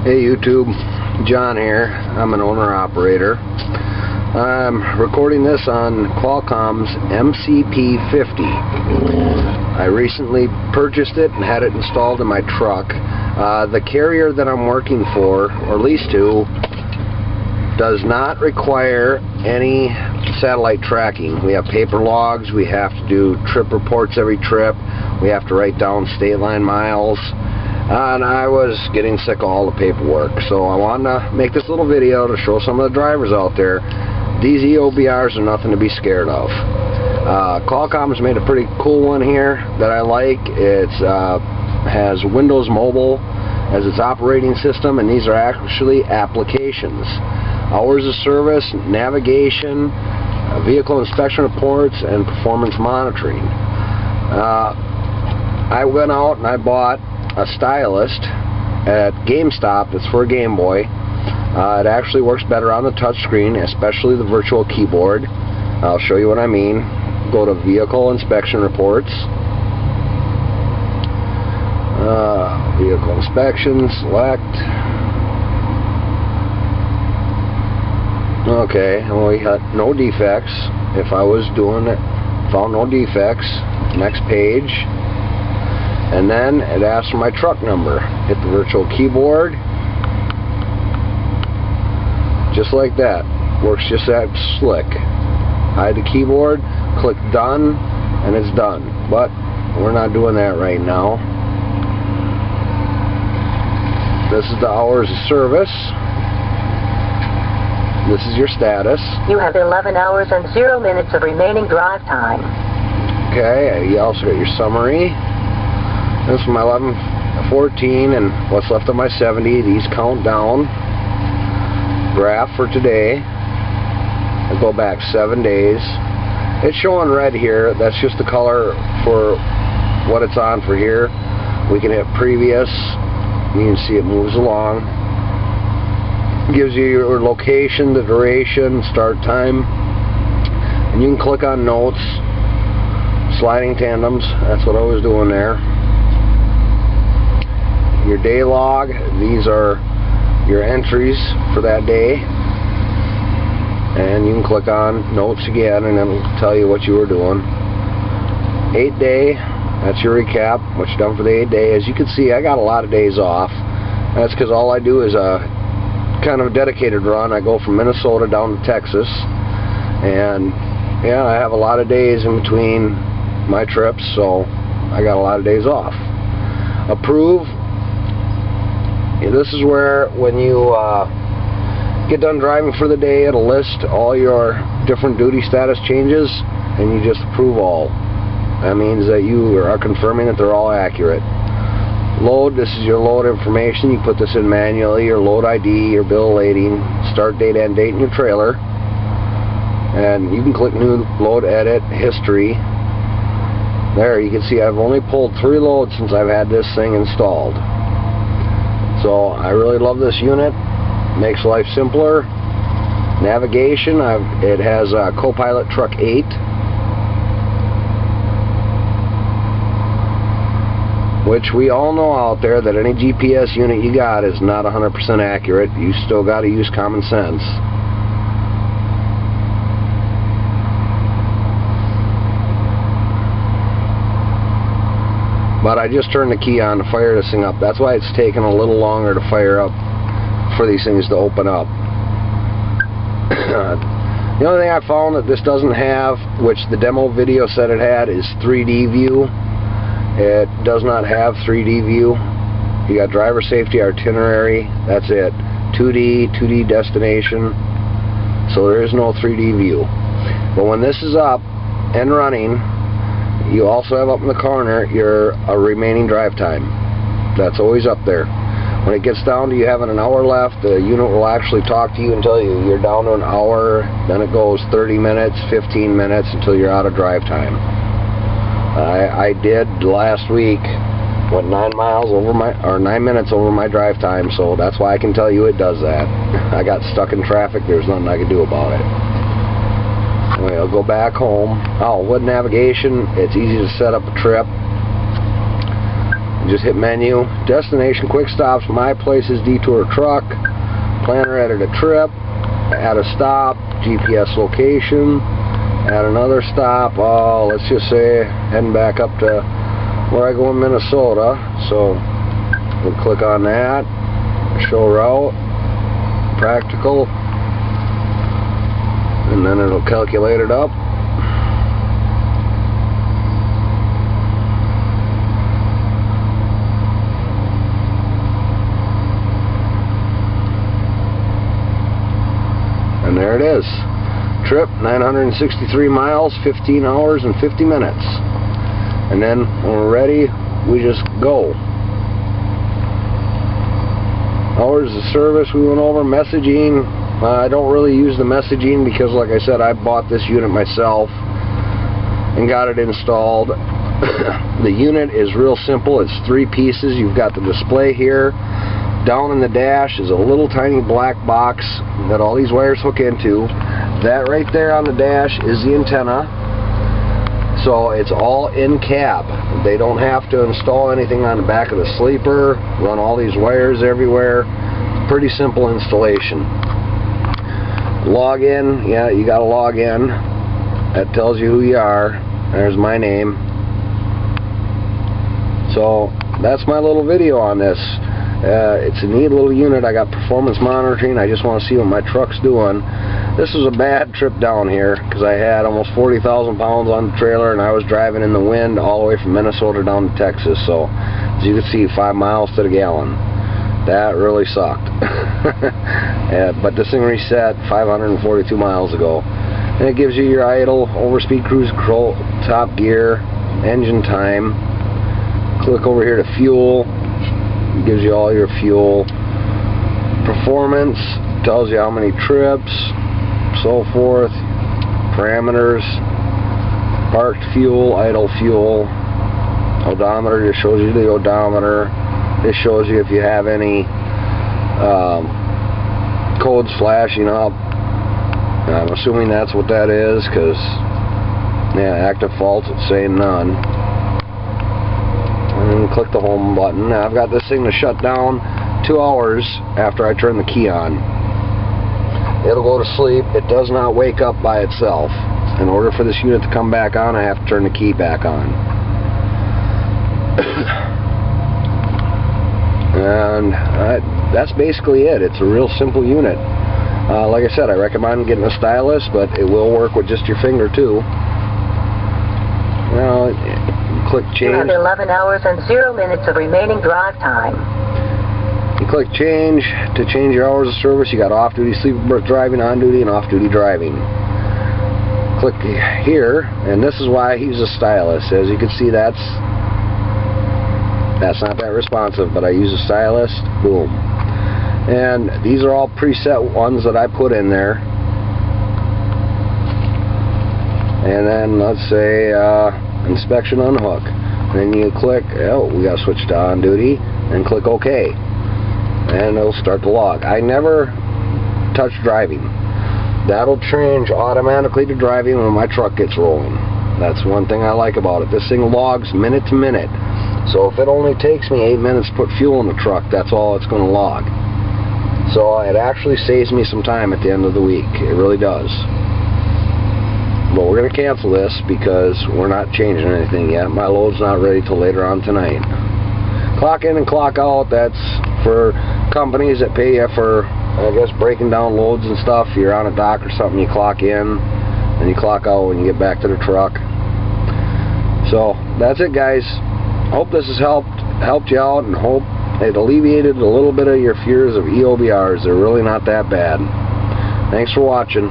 Hey YouTube, John here. I'm an owner-operator. I'm recording this on Qualcomm's MCP 50. I recently purchased it and had it installed in my truck. The carrier that I'm working for, or leased to, does not require any satellite tracking. We have paper logs, we have to do trip reports every trip, we have to write down state line miles. And I was getting sick of all the paperwork, so I wanted to make this little video to show some of the drivers out there. These EOBRs are nothing to be scared of. Qualcomm's made a pretty cool one here that I like. It has Windows Mobile as its operating system, and these are actually applications. Hours of service, navigation, vehicle inspection reports, and performance monitoring. I went out and I bought a stylus at GameStop that's for a Game Boy. It actually works better on the touch screen, especially the virtual keyboard. I'll show you what I mean. Go to vehicle inspection reports, vehicle inspection, select. Okay, well, we got no defects. If I was doing it, found no defects, next page. And then it asks for my truck number. Hit the virtual keyboard. Just like that. Works just that slick. Hide the keyboard, click done, and it's done. But we're not doing that right now. This is the hours of service. This is your status. You have 11 hours and 0 minutes of remaining drive time. Okay, you also got your summary. This is my 11:14 and what's left of my 70. These count down. Graph for today. I go back 7 days. It's showing red here. That's just the color for what it's on for here. We can hit previous. You can see it moves along. Gives you your location, the duration, start time. And you can click on notes. Sliding tandems. That's what I was doing there. Your day log, these are your entries for that day, and you can click on notes again and it'll tell you what you were doing. 8 day, that's your recap, what you done for the 8 day. As you can see, I got a lot of days off. That's because all I do is a kind of a dedicated run. I go from Minnesota down to Texas, and yeah, I have a lot of days in between my trips, so I got a lot of days off. Approve. This is where, when you get done driving for the day, it'll list all your different duty status changes, and you just approve all. That means that you are confirming that they're all accurate. Load, this is your load information. You put this in manually, your load ID, your bill of lading, start date, end date, and your trailer. And you can click new load, edit, history. There, you can see I've only pulled 3 loads since I've had this thing installed. So I really love this unit. Makes life simpler. Navigation, it has Copilot Truck 8. Which we all know out there that any GPS unit you got is not 100% accurate. You still got to use common sense. But I just turned the key on to fire this thing up. That's why it's taking a little longer to fire up for these things to open up. The only thing I found that this doesn't have, which the demo video said it had, is 3D view. It does not have 3D view. You got driver safety, itinerary, that's it. 2D destination. So there is no 3D view. But when this is up and running, you also have up in the corner your remaining drive time. That's always up there. When it gets down to you having an hour left, the unit will actually talk to you and tell you you're down to an hour. Then it goes 30 minutes, 15 minutes until you're out of drive time. I did last week, went 9 minutes over my drive time, so that's why I can tell you it does that. I got stuck in traffic. There's nothing I could do about it. Anyway, I'll go back home. Oh, with navigation, it's easy to set up a trip. Just hit menu, destination, quick stops, my places, detour truck, planner, edit a trip, add a stop, GPS location, add another stop. Let's just say heading back up to where I go in Minnesota. So we'll click on that, show route, practical, and then it'll calculate it up. And there it is. Trip 963 miles, 15 hours and 50 minutes. And then when we're ready, we just go. Hours of service we went over. Messaging, I don't really use the messaging because, like I said, I bought this unit myself and got it installed. The unit is real simple. It's 3 pieces. You've got the display here. Down in the dash is a little tiny black box that all these wires hook into. That right there on the dash is the antenna. So it's all in cab. They don't have to install anything on the back of the sleeper, run all these wires everywhere. Pretty simple installation. Log in, yeah, you gotta log in. That tells you who you are. There's my name. So that's my little video on this. It's a neat little unit. I got performance monitoring. I just want to see what my truck's doing. This was a bad trip down here because I had almost 40,000 pounds on the trailer and I was driving in the wind all the way from Minnesota down to Texas. So as you can see, 5 miles to the gallon. That really sucked. But this thing reset 542 miles ago. And it gives you your idle, overspeed cruise control, top gear, engine time. Click over here to fuel. It gives you all your fuel. Performance tells you how many trips, so forth. Parameters, parked fuel, idle fuel. Odometer just shows you the odometer. This shows you if you have any codes flashing up. I'm assuming that's what that is, because yeah, active faults, it's saying none. And click the home button. Now I've got this thing to shut down 2 hours after I turn the key on. It'll go to sleep. It does not wake up by itself. In order for this unit to come back on, I have to turn the key back on. And that's basically it. It's a real simple unit. Like I said, I recommend getting a stylus, but it will work with just your finger too. Now, click change. You have 11 hours and 0 minutes of remaining drive time. You click change to change your hours of service. You got off-duty sleeper driving, on-duty, and off-duty driving. Click here, and this is why I use a stylus. As you can see, that's not that responsive, but I use a stylus. Boom. And these are all preset ones that I put in there. And then let's say inspection unhook. Then you click, oh, we got to switch to on duty, and click OK. And it'll start the log. I never touch driving. That'll change automatically to driving when my truck gets rolling. That's one thing I like about it. This thing logs minute to minute. So if it only takes me 8 minutes to put fuel in the truck, that's all it's going to log. So it actually saves me some time at the end of the week. It really does. But we're going to cancel this because we're not changing anything yet. My load's not ready till later on tonight. Clock in and clock out, that's for companies that pay you for, I guess, breaking down loads and stuff. You're on a dock or something, you clock in and you clock out when you get back to the truck. So that's it, guys. Hope this has helped you out, and hope it alleviated a little bit of your fears of EOBRs. They're really not that bad. Thanks for watching.